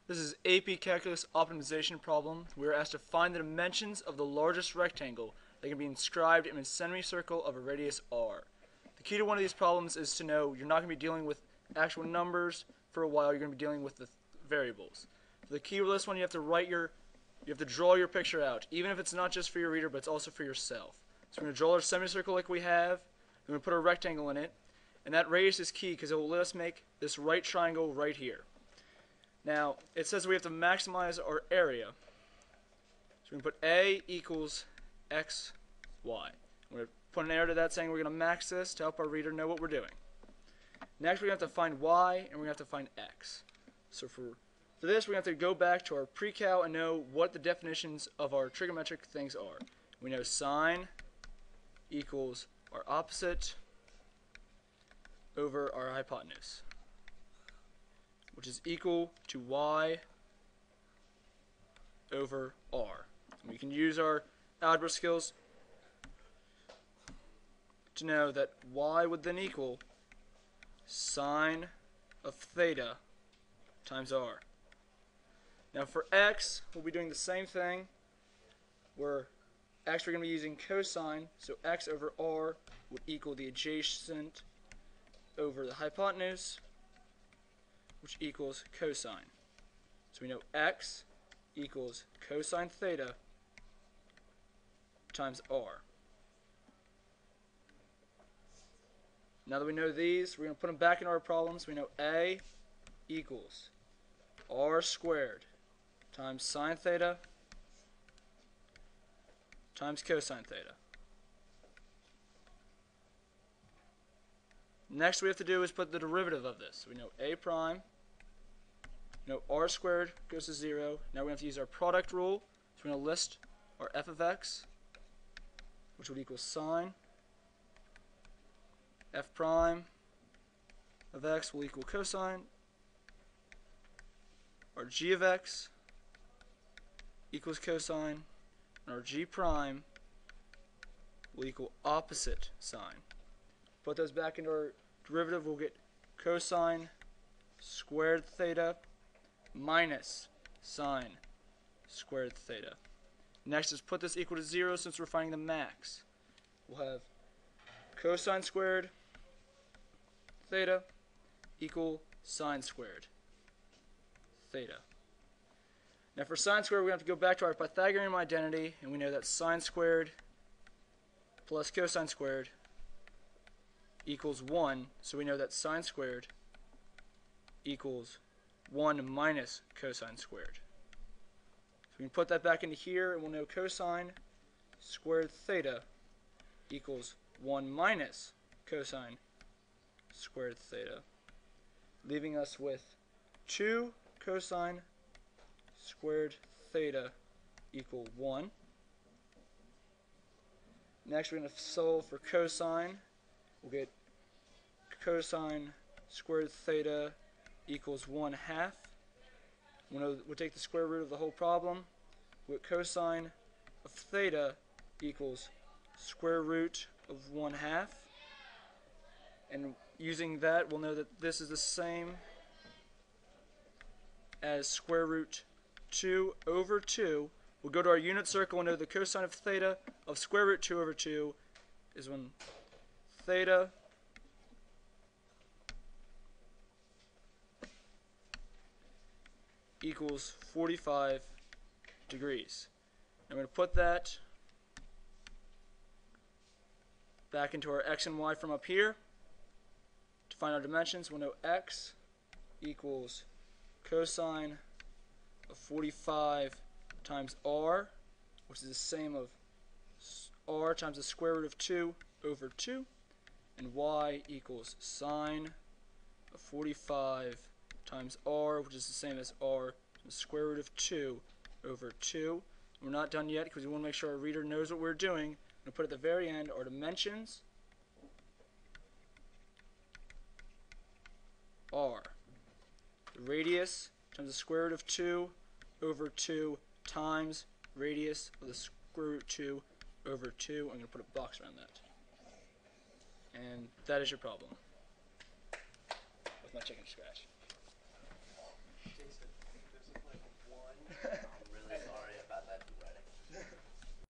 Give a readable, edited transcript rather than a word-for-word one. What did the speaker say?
This is AP Calculus Optimization problem. We are asked to find the dimensions of the largest rectangle that can be inscribed in a semicircle of a radius r. The key to one of these problems is to know you're not going to be dealing with actual numbers for a while. You're going to be dealing with the variables. For the key with this one, you have to draw your picture out, even if it's not just for your reader, but it's also for yourself. So we're going to draw our semicircle like we have. We're going to put a rectangle in it, and that radius is key because it will let us make this right triangle right here. Now, it says we have to maximize our area. So we're going to put A equals x, y. We're going to put an arrow to that saying we're going to max this to help our reader know what we're doing. Next, we're going to have to find y, and we're going to have to find x. So for this, we're going to have to go back to our pre-cal and know what the definitions of our trigonometric things are. We know sine equals our opposite over our hypotenuse, which is equal to y over r. We can use our algebra skills to know that y would then equal sine of theta times r. Now for x, we'll be doing the same thing. We're going to be using cosine, so x over r would equal the adjacent over the hypotenuse, which equals cosine. So we know x equals cosine theta times r. Now that we know these, we're going to put them back in our problems. We know a equals r squared times sine theta times cosine theta. Next we have to do is put the derivative of this. We know a prime, r squared goes to 0. Now we have to use our product rule. So we're going to list our f of x, which would equal sine f prime of x will equal cosine. Our g of x equals cosine, and our g prime will equal opposite sine. Put those back into our derivative, we'll get cosine squared theta minus sine squared theta. Next is put this equal to 0 since we're finding the max. We'll have cosine squared theta equal sine squared theta. Now for sine squared, we have to go back to our Pythagorean identity, and we know that sine squared plus cosine squared equals 1, so we know that sine squared equals 1 minus cosine squared. So we can put that back into here, and we'll know cosine squared theta equals 1 minus cosine squared theta, leaving us with 2 cosine squared theta equal 1. Next we're going to solve for cosine. We'll get cosine squared theta equals 1/2. We'll take the square root of the whole problem. We'll get cosine of theta equals square root of 1/2. And using that, we'll know that this is the same as square root 2 over 2. We'll go to our unit circle and know the cosine of theta of square root 2 over 2 is when theta equals 45 degrees. I'm going to put that back into our x and y from up here. To find our dimensions, we'll know x equals cosine of 45 times r, which is the same of r times the square root of 2 over 2, and y equals sine of 45 times r, which is the same as r times the square root of 2 over 2. We're not done yet because we want to make sure our reader knows what we're doing. I'm going to put at the very end our dimensions are the radius times the square root of 2 over 2 times radius of the square root 2 over 2. I'm going to put a box around that. And that is your problem with my chicken scratch.